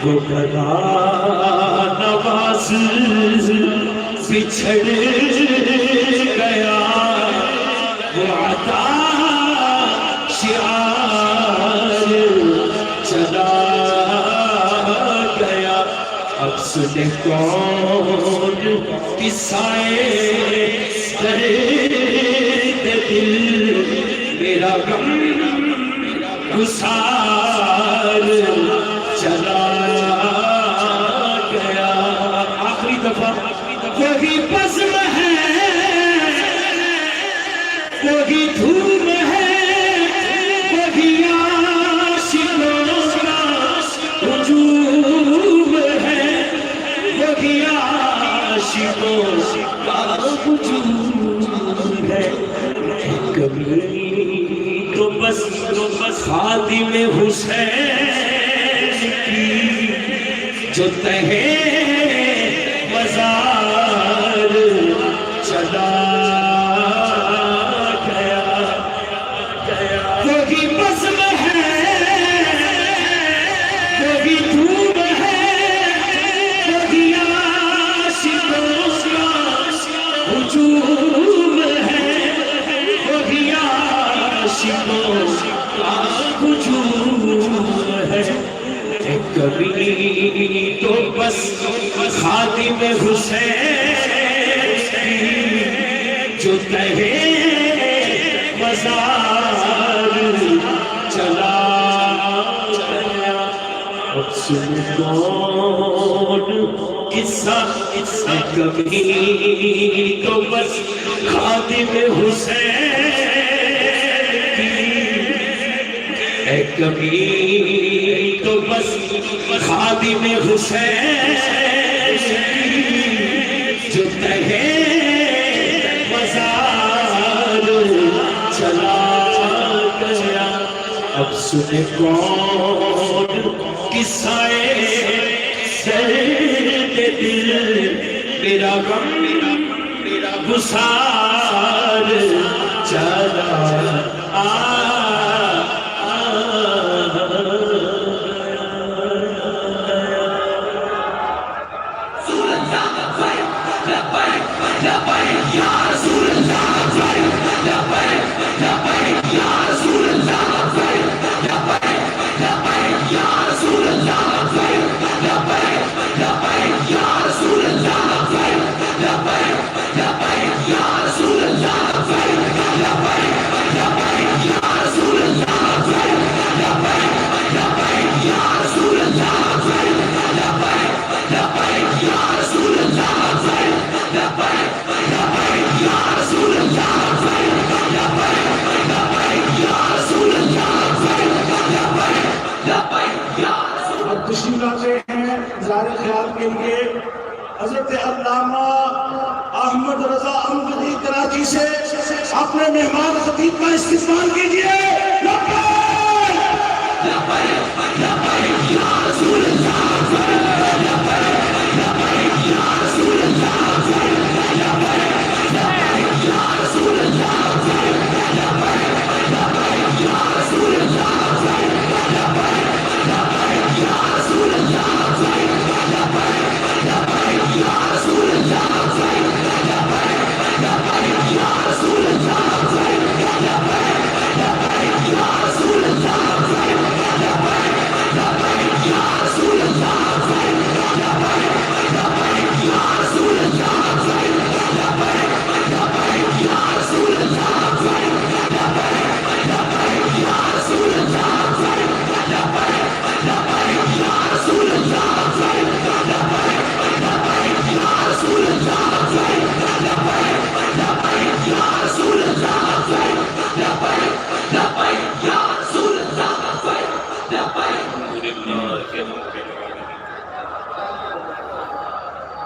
وہ گدا نواز بچھڑ گیا، وہ عطا شعار چلا گیا. اب سنے کون قصائے درد دل، میرا غم گسار چلا گیا. آخری دفعہ وہی بزم ہے، وہی دھوم ہے، وہی عاشقوں کا ہجوم ہے، وہی عاشقوں کا ہجوم ہے. کبھی تو بس خادم حسین کی جو تہے مزار چلا گیا. وہی بزم ہے، وہی دھوم ہے، وہی عاشقوں کا ہجوم ہے، وہی عاشقوں کا ہجوم ہے. کبھی تو بس خادم حسین کی جو تہے مزار چلا گیا. اب سن کون قصہ کبھی تو بس خادم حسین کی، اے کبھی تو بس خادم حسین کی جو تہے مزار چلا گیا. اب سنے کون قصائے درد دل، میرا غم گسار چلا تشریف لاتے ہیں اظہار خیال کے لیے حضرت علامہ احمد رضا امجدی کراچی سے اپنے مہمان خطیب کا استقبال کیجیے.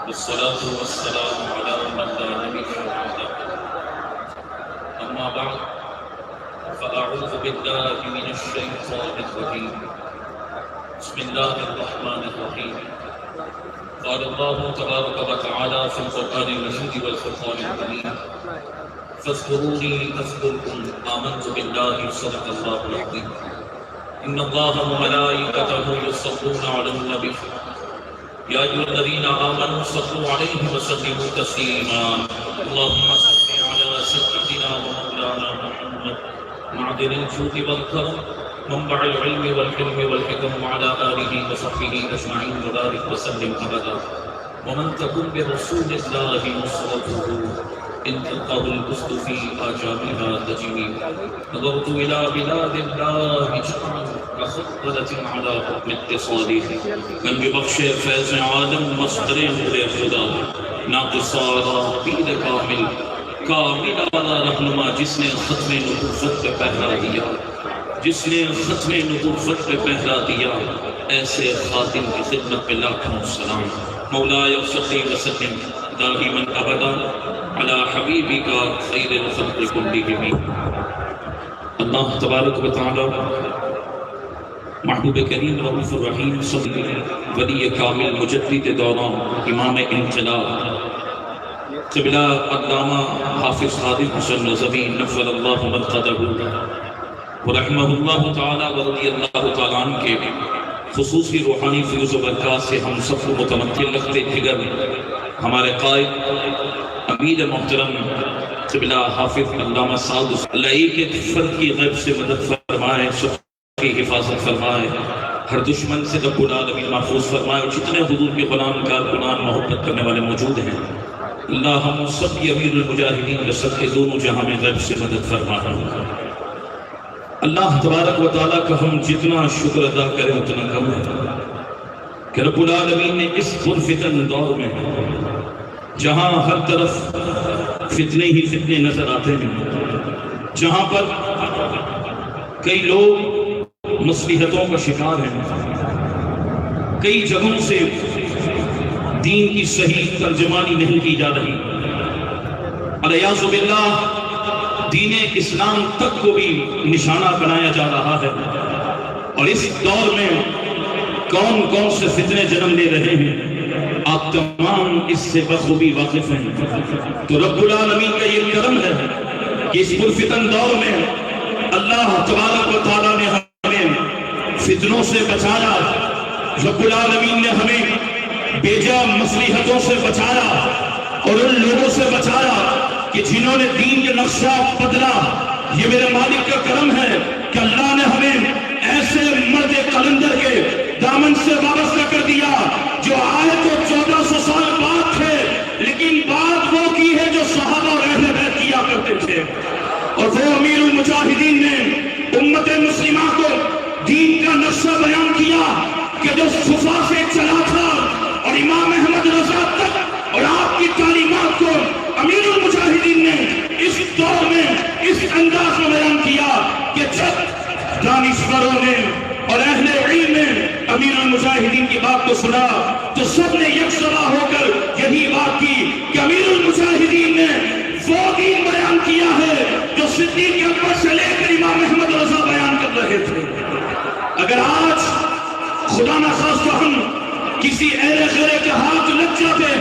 والصلاة والسلام على من لا نبي بعده. أما بعد فأعوذ بالله من الشيطان الرجيم. بسم الله الرحمن الرحيم. قال الله تبارك وتعالى في القرآن المجيد والفرقان الحميد فاذكروني أذكركم آمنت بالله صدق الله العظيم. إن الله وملائكته يصلون يصلون على النبي يا أيها الذين آمنوا صلوا عليه وسلموا تسليما اللهم صل على سيدنا ومولانا محمد معدن الجود والكرم منبع العلم والحلم والحكم وعلى آله وصحبه أجمعين وبارك وسلم أبدا ومن تكن برسول الله نصرته إن تلقاه القسط في آجامها تجري نظرت إلى بلاد الله جمعا كخطلة على حكم اتصاله من ببخش فیض عالم مصدر نور خدا ناقصارا پیر کامل والا رہنما جس نے ختم نبوت پہ پہرا دیا جس نے ختم نبوت پہ پہرا دیا ایسے خاتم کی خدمت پہ لاکھوں سلام مولاي صلی وسلم دائما ابدا على حبیبک خیر الخلق کلہم اللہ تبارک و تعالی محبوب کریم رؤوف الرحیم صلی ولی کامل مجدد دوران امام انقلاب قبلہ علامہ حافظ خادم حسن رضوی نفر اللہ مرقدہ ورحمہ اللہ تعالی ورضی اللہ تعالی عنہ کے خصوصی روحانی فیوز و برکات سے ہم سب کو متمکن رکھتے جگر ہمارے قائد امیر محترم قبلہ حافظ علامہ صاحب اللہ ایک ایک فرد کی غیب سے مدد فرمائے سب کی حفاظت فرمائے ہر دشمن سے رب العالمین محفوظ فرمائے اور جتنے حضور کے غلام کارکنان محبت کرنے والے موجود ہیں اللہ ہم سب کی امیر المجاہدین رسد کے دونوں جہاں میں غیب سے مدد فرمائے اللہ تبارک و تعالیٰ کا ہم جتنا شکر ادا کریں اتنا کم ہے کہ رب العالمین نے اس پرفتن دور میں جہاں ہر طرف فتنے ہی فتنے نظر آتے ہیں جہاں پر کئی لوگ مصلحتوں کا شکار ہیں کئی جگہوں سے دین کی صحیح ترجمانی نہیں کی جا رہی الیاذ باللہ دین اسلام تک کو بھی نشانہ بنایا جا رہا ہے اور اس دور میں کون کون سے فتنے جنم لے رہے ہیں آپ تمام اس سے بخوبی واقف ہیں تو رب العالمین کا یہ کرم ہے کہ اس پرفتن دور میں اللہ تبارک و تعالیٰ نے ہمیں فتنوں سے بچایا رب العالمین نے ہمیں بیجا مصلحتوں سے بچایا اور ان لوگوں سے بچایا کہ جنہوں نے دین کے نقشہ بدلا یہ میرے مالک کا کرم ہے کہ اللہ نے ہمیں ایسے مرد قلندر کے دامن سے وابستہ کر دیا جو آئے تو 1400 سال بعد تھے لیکن بات وہ کی ہے جو صحابہ اور اہل بیت کیا کرتے تھے اور وہ امیر المجاہدین نے امت مسلمہ کو دین کا نقشہ بیان کیا کہ جو صفا سے چلا تھا اور امام احمد رضا تک اور آپ کی تعلیمات کو امیر المجاہدین نے اس دور میں اس انداز میں بیان کیا کہ جب دانشوروں نے اور اہل علم نے امیر المجاہدین کی بات کو سنا تو سب نے یکساں ہو کر یہی بات کی کہ امیر المجاہدین نے وہ دین بیان کیا ہے جو صدیق اکبر سے لے کر امام احمد رضا بیان کر رہے تھے اگر آج خدا نخواستہ ہم کسی اہل خیرے کے ہاتھ لگ جاتے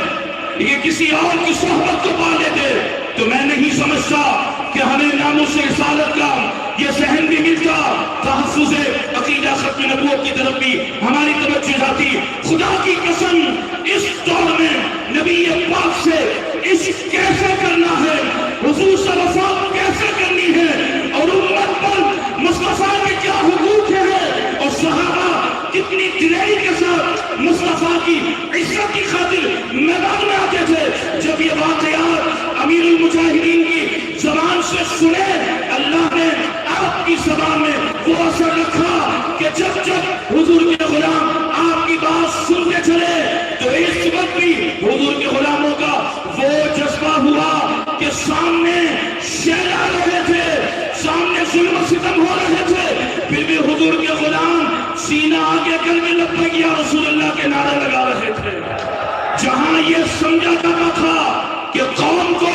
یہ کسی اور کی صحبت کو پا لیتے تو میں نہیں سمجھتا کہ ہمیں ناموس رسالت کا یہ ذہن بھی ملتا تحفظ عقیدہ ختم نبوت کی طرف بھی ہماری توجہ جاتی خدا کی قسم اس دور میں نبی پاک سے عشق کیسے کرنا ہے حضور سے وفات کیسے کرنی ہے اور امت پر مصطفیٰ کے کیا حقوق ہے اور صحابہ کتنی دلیری کے ساتھ مصطفیٰ کی عزت کی خاطر میدان میں آتے تھے جب یہ واقعات امیر المجاہدین کی زبان سے سنے اللہ نے آپ کی زبان میں وہ اثر رکھا کہ جب جب حضور کے غلام آپ کی بات سنتے چلے تو اس وقت بھی حضور کے غلاموں کا وہ جذبہ ہوا کہ سامنے شہر آ رہے تھے سامنے ظلم و ستم ہو رہے تھے پھر بھی حضور کے غلام سینہ آگے کر کے لبیک یا رسول اللہ کے نعرے لگا رہے تھے جہاں یہ سمجھا جاتا تھا کہ قوم کو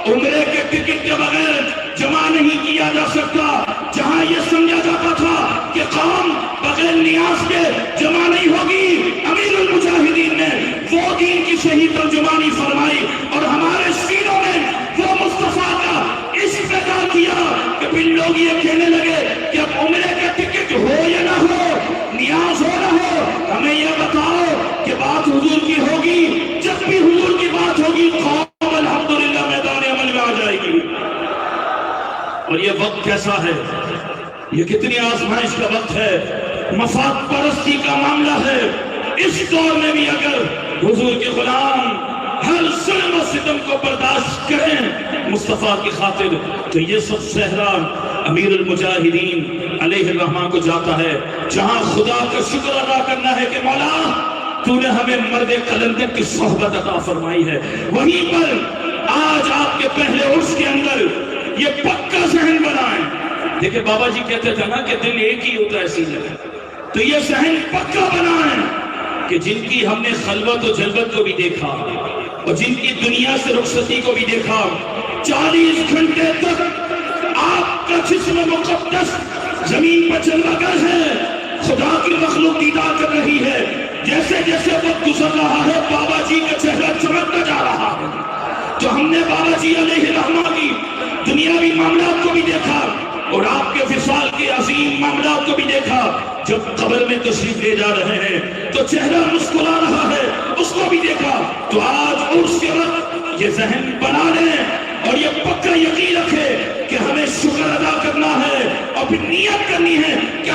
عمرے کے ٹکٹ کے بغیر جمع نہیں کیا جا سکتا جہاں یہ سمجھا جاتا تھا کہ قوم بغیر نیاز کے جمع نہیں ہوگی امیر المجاہدین نے وہ دین کی صحیح ترجمانی فرمائی اور ہمارے سینوں میں وہ مصطفیٰ کا عشق پیدا کیا کہ پھر لوگ یہ کہنے لگے کہ اب عمرے کا ٹکٹ ہو یا نہ ہو نیاز ہو نہ ہو ہمیں یہ بتاؤ کہ بات حضور کی ہوگی، جب بھی حضور کی بات ہوگی قوم الحمدللہ میدان عمل میں آ جائے گی۔ اور یہ وقت کیسا ہے، یہ کتنی آزمائش کا وقت ہے، مفاد پرستی کا معاملہ ہے۔ اس دور میں بھی اگر حضور کے غلام ہر ظلم و ستم کو برداشت کریں مصطفیٰ کی خاطر، تو یہ سب صحرا امیر المجاہدین علیہ الرحمہ کو جاتا ہے، جہاں خدا کا شکر ادا کرنا ہے کہ مولا تو نے ہمیں مرد قلندر کی صحبت عطا فرمائی ہے۔ وہیں پر آج آپ کے پہلے عرس کے اندر یہ پکا ذہن بنائیں۔ دیکھیں بابا جی کہتے تھے نا کہ دل ایک ہی ہوتا ہے سینے میں، تو یہ ذہن پکا بنائیں کہ جن کی ہم نے خلوت و جلوت کو بھی دیکھا اور جن کی دنیا سے رخصتی کو بھی دیکھا، 40 گھنٹے تک آپ کا جسم مقدس زمین پر جلوہ گر ہے، خدا کی مخلوق دیدار کر رہی ہے۔ جیسے جیسے وقت گزر رہا ہے بابا جی کا چہرہ چمکتا جا رہا ہے۔ تو ہم نے بابا جی علیہ الرحمہ کی دنیاوی معاملات کو بھی دیکھا اور آپ کے وصال کے عظیم معاملات کو بھی دیکھا۔ جب قبر میں تشریف لے جا رہے ہیں تو چہرہ مسکرا رہا ہے، اس کو بھی دیکھا۔ تو آج عرس کے وقت یہ ذہن بنا لیں اور یہ پکا یقین رکھے کہ ہمیں شکر ادا کرنا ہے اور پھر نیت کرنی ہے کہ